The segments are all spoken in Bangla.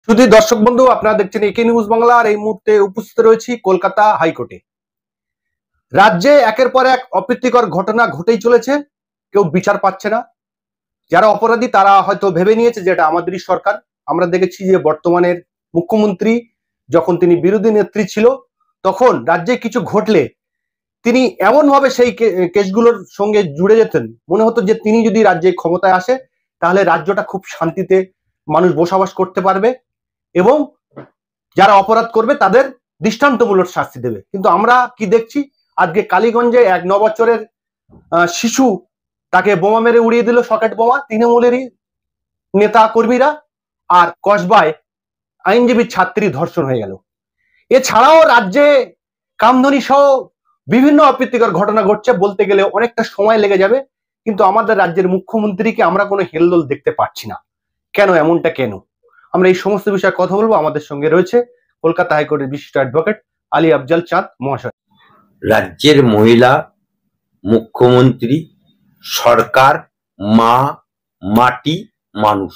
শুধু দর্শক বন্ধু, আপনারা দেখছেন একে নিউজ বাংলা। আর এই মুহূর্তে উপস্থিত রয়েছি কলকাতা হাইকোর্টে। রাজ্যে একের পর এক অপ্রীতিকর ঘটনা ঘটেই চলেছে, কেউ বিচার পাচ্ছে না। যারা অপরাধী তারা হয়তো ভেবে নিয়েছে যে এটা আমাদেরই সরকার। আমরা দেখেছি যে বর্তমানের মুখ্যমন্ত্রী যখন তিনি বিরোধী নেত্রী ছিল, তখন রাজ্যে কিছু ঘটলে তিনি এমন ভাবে সেই কেসগুলোর সঙ্গে জুড়ে যেতেন, মনে হতো যে তিনি যদি রাজ্যে ক্ষমতায় আসে তাহলে রাজ্যটা খুব শান্তিতে মানুষ বসবাস করতে পারবে এবং যারা অপরাধ করবে তাদের দৃষ্টান্তমূলক শাস্তি দেবে। কিন্তু আমরা কি দেখছি, আজকে কালীগঞ্জে এক 9 বছরের শিশু, তাকে বোমা মেরে উড়িয়ে দিল, সকেট বোমা, তৃণমূলেরই নেতা কর্মীরা। আর কসবায় আইনজীবী ছাত্রী ধর্ষণ হয়ে গেল। এছাড়াও রাজ্যে কামধুনি সহ বিভিন্ন অপ্রীতিকর ঘটনা ঘটছে, বলতে গেলে অনেকটা সময় লেগে যাবে। কিন্তু আমাদের রাজ্যের মুখ্যমন্ত্রীকে আমরা কোনো হেলদোল দেখতে পাচ্ছি না। কেন এমনটা, কেন? আমরা এই সমস্ত বিষয়ে কথা বলবো। আমাদের সঙ্গে রয়েছে কলকাতা হাইকোর্টের বিশিষ্ট অ্যাডভোকেট আলী আফজাল চাঁদ মহাশয়। রাজ্যের মহিলা, মুখ্যমন্ত্রী, সরকার, মা, মাটি, মানুষ।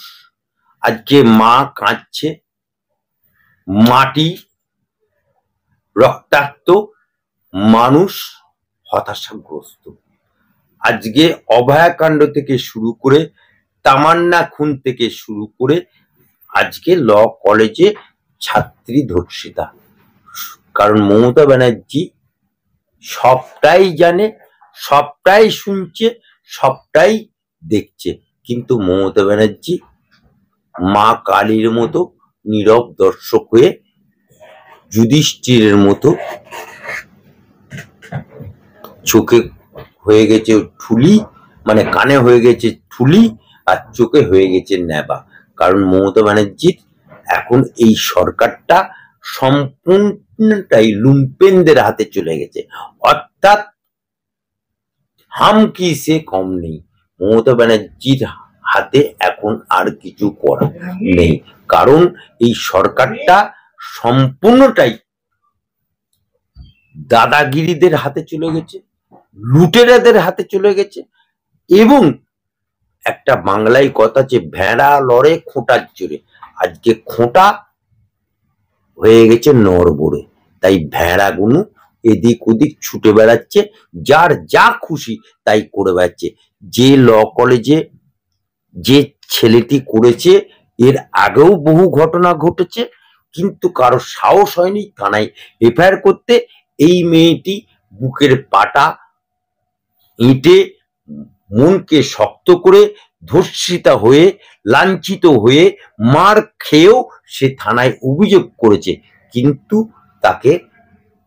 আজকে মা কাঁদছে, মাটি রক্তাক্ত, মানুষ হতাশাগ্রস্ত। আজকে অভয়াকাণ্ড থেকে শুরু করে, তামান্না খুন থেকে শুরু করে, আজকে ল কলেজে ছাত্রী ধর্ষিতা। কারণ মমতা ব্যানার্জি সবটাই জানে, সবটাই শুনছে, সবটাই দেখছে, কিন্তু মমতা ব্যানার্জি মা কালীর মতো নীরব দর্শক হয়ে, যুধিষ্ঠিরের মতো চোখে হয়ে গেছে ঠুলি, মানে কানে হয়ে গেছে ঠুলি আর চোখে হয়ে গেছে নেবা। কারণ মমতা ব্যানার্জির এখন এই সরকারটা সম্পূর্ণটাই লুম্পেনদের হাতে চলে গেছে। অর্থাৎ হাম কি সে কম নেই, মমতা ব্যানার্জির হাতে এখন আর কিছু করা নেই। কারণ এই সরকারটা সম্পূর্ণটাই দাদাগিরিদের হাতে চলে গেছে, লুটেরাদের হাতে চলে গেছে। এবং একটা বাংলায় কথা আছে, ভেড়া লড়ে খোঁটার জোরে। আজকে খোঁটা হয়ে গেছে নড়বড়ে, তাই ভেড়াগুলো এদিক ওদিক ছুটে বেড়াচ্ছে, যার যা খুশি তাই করে বেড়াচ্ছে। যে ল কলেজে যে ছেলেটি করেছে, এর আগেও বহু ঘটনা ঘটেছে, কিন্তু কারো সাহস হয়নি থানায় এফআইআর করতে। এই মেয়েটি বুকের পাটা ইঁটে মনকে শক্ত করে ধর্ষিতা হয়ে, লাঞ্ছিত হয়ে, মার খেয়েও সে থানায় অভিযোগ করেছে, কিন্তু তাকে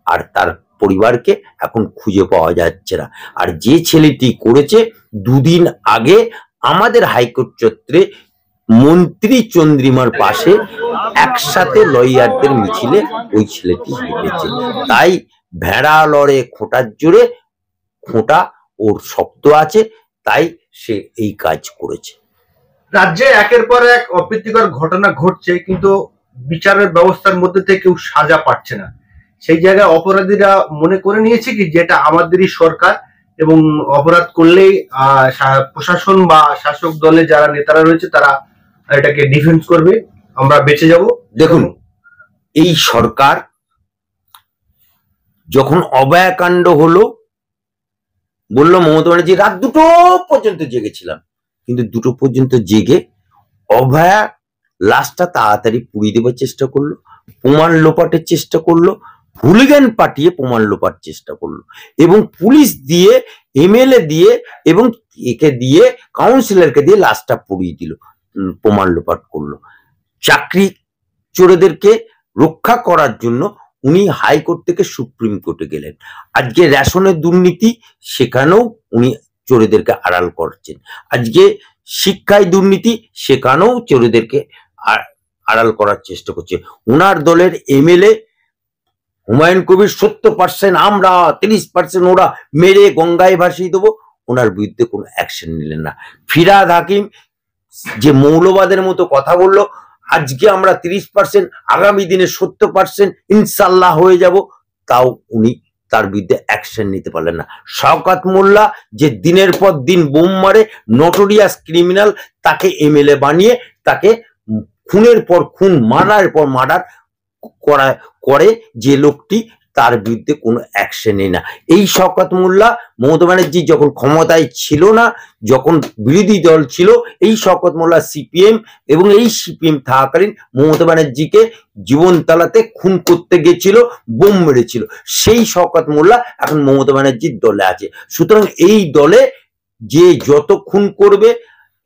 আর তার পরিবারকে এখন খুঁজে পাওয়া যাচ্ছে না। আর যে ছেলেটি করেছে, দুদিন আগে আমাদের হাইকোর্ট চত্বরে মন্ত্রী চন্দ্রিমার পাশে একসাথে লয়ারদের মিছিলে ওই ছেলেটি হেঁটেছে। তাই ভেড়া লড়ে খোঁটার জোরে, খোঁটা ওর শক্ত আছে, তাই সে এই কাজ করেছে। রাজ্যে একের পর এক অপ্রীতিকর ঘটনা ঘটছে, কিন্তু বিচারের ব্যবস্থার মধ্যে থেকে কেউ সাজা পাচ্ছে না। সেই জায়গায় অপরাধীরা মনে করে নিয়েছে কি যেটা আমাদেরই সরকার, এবং অপরাধ করলেই প্রশাসন বা শাসক দলের যারা নেতারা রয়েছে তারা এটাকে ডিফেন্স করবে, আমরা বেঁচে যাব। দেখুন, এই সরকার যখন অভয়াকাণ্ড হলো, বললো মমতা ব্যানার্জি রাত 2টো পর্যন্ত জেগেছিলাম, কিন্তু 2টো পর্যন্ত জেগে অভয়া লাশটা তাড়াতাড়ি পুড়িয়ে দেবার চেষ্টা করলো, প্রমাণ লোপাটের চেষ্টা করলো, হুলিগান পাঠিয়ে প্রমাণ লোপার চেষ্টা করলো, এবং পুলিশ দিয়ে, এমএলএ দিয়ে এবং একে দিয়ে, কাউন্সিলরকে দিয়ে লাশটা পুড়িয়ে দিল, প্রমাণ লোপাট করলো। চাকরি চোরেদেরকে রক্ষা করার জন্য উনি হাইকোর্ট থেকে সুপ্রিম কোর্টে গেলেন। আজকে রেশনের দুর্নীতি, সেখানেও উনি চোরেদেরকে আড়াল করছেন। আজকে শিক্ষায় দুর্নীতি, সেখানেও চোরেদেরকে আড়াল করার চেষ্টা করছে। উনার দলের এমএলএ হুমায়ুন কবির 70% আমরা, 30% ওরা মেরে গঙ্গায় ভাসিয়ে দেবো, ওনার বিরুদ্ধে কোনো অ্যাকশন নিলেন না। ফিরহাদ হাকিম যে মৌলবাদের মতো কথা বললো, আজকে আমরা 30%, আগামী দিনে 70% ইনশাল্লাহ হয়ে যাব, তাও উনি তার বিরুদ্ধে অ্যাকশন নিতে পারলেন না। শওকত মোল্লা যে দিনের পর দিন বোম মারে, নোটোরিয়াস ক্রিমিনাল, তাকে এমএলএ বানিয়ে তাকে খুনের পর খুন, মার্ডারের পর মার্ডার করে যে লোকটি, তার বিরুদ্ধে কোনো অ্যাকশন নেই না। এই শওকত মোল্লা, মমতা ব্যানার্জি যখন ক্ষমতায় ছিল না, যখন বিরোধী দল ছিল, এই শওকত মোল্লা সিপিএম, এবং এই সিপিএম থাকাকালীন মমতা ব্যানার্জিকে জীবন তালাতে খুন করতে গেছিল, বোম মেরেছিল। সেই শওকত মোল্লা এখন মমতা ব্যানার্জির দলে আছে। সুতরাং এই দলে যে যত খুন করবে,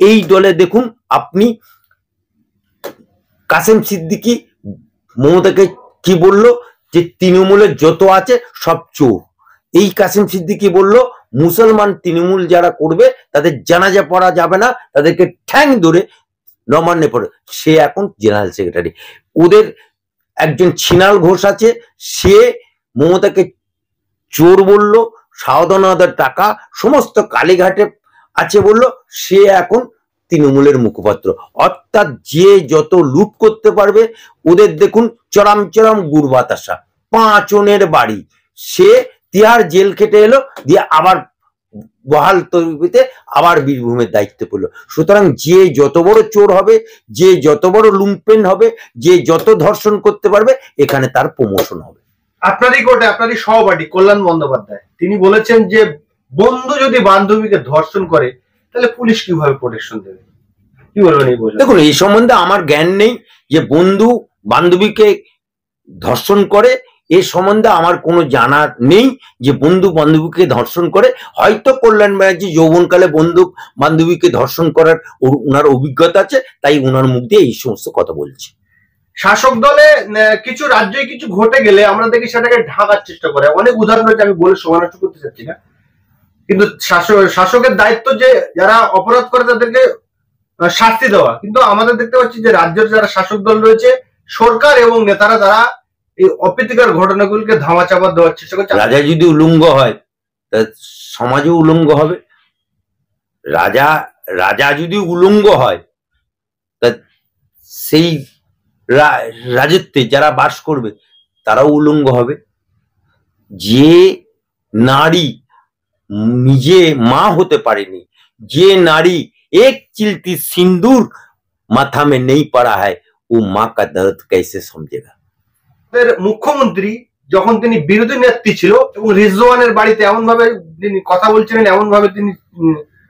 এই দলে দেখুন আপনি কাসেম সিদ্দিকী মমতাকে কি বললো, যে তৃণমূলের যত আছে সব চোর। এই কাসেম সিদ্দিকী বলল মুসলমান তৃণমূল যারা করবে তাদের জানাজা পড়া যাবে না, তাদেরকে ঠ্যাং ধরে নবান্নে পড়ে। সে এখন জেনারেল সেক্রেটারি। ওদের একজন ছিনাল ঘোষ আছে, সে মমতাকে চোর বলল, সাবধানতার টাকা সমস্ত কালীঘাটে আছে বলল, সে এখন তৃণমূলের মুখপাত্র। অর্থাৎ যে যত লুট করতে পারবে, ওদের দেখুন চরম চরম গুড় বাতাসা। 5 জনের বাড়ি, সে তিহার জেল খেটে এলো, দিয়ে আবার বহাল তবিতে আবার বীরভূমের দায়িত্ব পেলো। সুতরাং যে যত বড় চোর হবে, যে যত বড় লুম্পেন হবে, যে যত ধর্ষণ করতে পারবে, এখানে তার প্রমোশন হবে। আপনারই কোর্টে আপনারই সহপাঠী কল্যাণ বন্দ্যোপাধ্যায় তিনি বলেছেন যে বন্ধু যদি বান্ধবীকে ধর্ষণ করে তাহলে পুলিশ কিভাবে প্রোটেকশন দেবে? কি বলবেন এই বলে? দেখুন, এই সম্বন্ধে আমার জ্ঞান নেই যে বন্ধু বান্ধবীকে ধর্ষণ করে, এ সম্বন্ধে আমার কোনো জানা নেই যে বন্ধু বান্ধবীকে ধর্ষণ করে। হয়তো কল্যাণ ব্যানার্জি যৌবনকালে বন্ধু বান্ধবীকে ধর্ষণ করার ওনার অভিজ্ঞতা আছে, তাই ওনার মুখ দিয়ে এই সমস্ত কথা বলছে। শাসক দলে কিছু রাজ্যে কিছু ঘটে গেলে আমরা দেখি সেটাকে ঢাকার চেষ্টা করে। অনেক উদাহরণ রয়েছে, আমি বলে সময় নষ্ট করতে চাচ্ছি না, কিন্তু শাসকের দায়িত্ব যে যারা অপরাধ করে তাদেরকে শাস্তি দেওয়া। কিন্তু আমাদের দেখতে পাচ্ছি যে রাজ্যের যারা শাসক দল রয়েছে, সরকার এবং নেতারা, তারা এই অপ্রীতিকর ঘটনাগুলিকে ধামাচাপা দেওয়ার চেষ্টা করছে। রাজা যদি উলঙ্গ হয় তা সমাজও উলঙ্গ হবে। রাজা যদি উলঙ্গ হয় তা সেই রাজত্বে যারা বাস করবে তারাও উলঙ্গ হবে। যে নারী নিজে মা হতে পারেনি, যে নারী এক চিলতি সিন্দুর মাথা में नहीं पड़ा है, वो माँ का दर्द कैसे समझेगा? মুখ্যমন্ত্রী যখন তিনি বিরোধী নেত্রী ছিল এবং রিজওয়ানের বাড়িতে এমন ভাবে তিনি কথা বলছিলেন, এমন ভাবে তিনি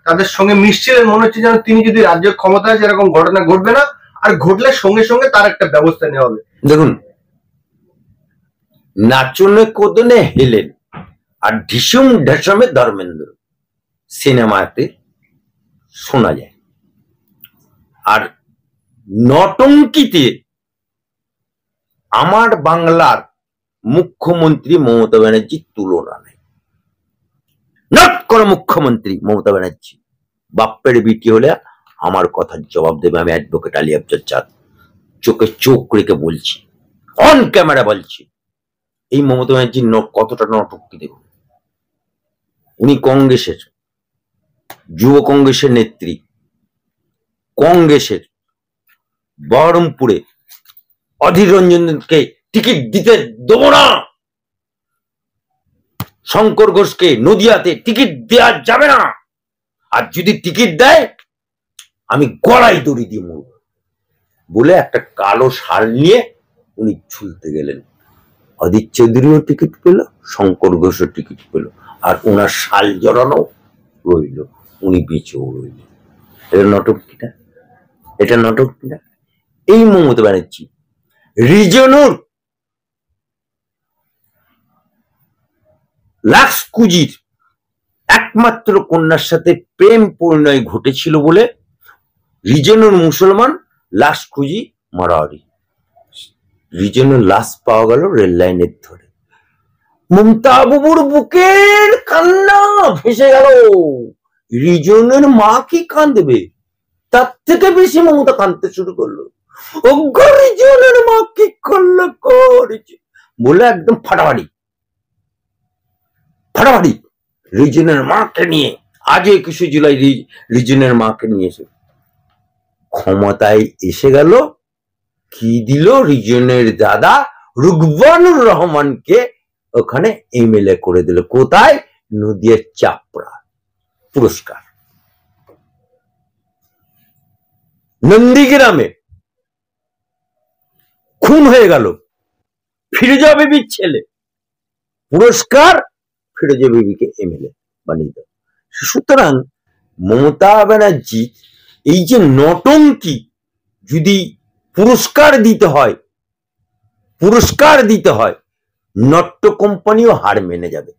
তাদের সঙ্গে মিশছিলেন, মনে হচ্ছে যেন তিনি যদি রাজ্যের ক্ষমতায় যেরকম ঘটনা ঘটবে না, আর ঘটলে সঙ্গে সঙ্গে তার একটা ব্যবস্থা নেওয়া হবে। দেখুন, নাচনে কোদনে হেলেন আর ঢিসুম ঢেসমে ধর্মেন্দ্র সিনেমাতে শোনা যায়। আর নটঙ্কিতে আমার বাংলার মুখ্যমন্ত্রী মমতা ব্যানার্জির তুলনা নেই। নট কোন মুখ্যমন্ত্রী মমতা ব্যানার্জি। বাপ্পের বিটি হলে আমার কথার জবাব দেবে। আমি অ্যাডভোকেট আলী আফজাল চাঁদ চোখে চোখ রেখে বলছি, অন ক্যামেরা বলছি, এই মমতা ব্যানার্জির কতটা নটঙ্কি দেখুন। উনি কংগ্রেসের, যুব কংগ্রেসের নেত্রী, কংগ্রেসের বহরমপুরে অধীর রঞ্জনকে টিকিট দিতে দেবো না, শঙ্কর ঘোষকে নদিয়াতে টিকিট দেওয়া যাবে না, আর যদি টিকিট দেয় আমি গলায় দড়ি দিয়ে মরব বলে একটা কালো শাল নিয়ে উনি ঝুলতে গেলেন। অধীর চৌধুরীও টিকিট পেল, শঙ্কর ঘোষও টিকিট পেল, আর ওনার শাল জড়ানো রইল, উনি বেঁচেও রইল। এটা নাটক কিনা? এটা নাটক কিনা? এই মমতা ব্যানার্জি রিজনুর লাক্সকুজির একমাত্র কন্যার সাথে প্রেম পরিণয় ঘটেছিল বলে রিজনুর মুসলমান, লাক্সকুজি মারাওয়ারি। রিজনুর লাশ পাওয়া গেল রেল লাইনের ধরে। মমতা বাবুর বুকের কান্না ভেসে গেল। রিজনের মা কি কাঁদবে, তার থেকে বেশি মমতা কাঁদতে শুরু করলো। রিজনের মা কি করলো করেছে বলে একদম ফাটাফাটি ফাটাফাটি রিজনের মাকে নিয়ে আজ 21শে জুলাই রিজনের মাকে নিয়ে এসে ক্ষমতায় এসে গেল। কি দিল? রিজনের দাদা রুকবানুর রহমানকে ওখানে এমএলএ করে দিল। কোথায়? নদিয়ার চাপড়া। পুরস্কার। নন্দীগ্রামে খুন হয়ে গেল ফিরোজা বিবির ছেলে, পুরস্কার ফিরোজা বিবিকে এমএলএ বানিয়ে দেয়। সুতরাং মমতা ব্যানার্জি এই যে নটঙ্কি, যদি পুরস্কার দিতে হয়, নট্য কোম্পানিও হার মেনে যাবে।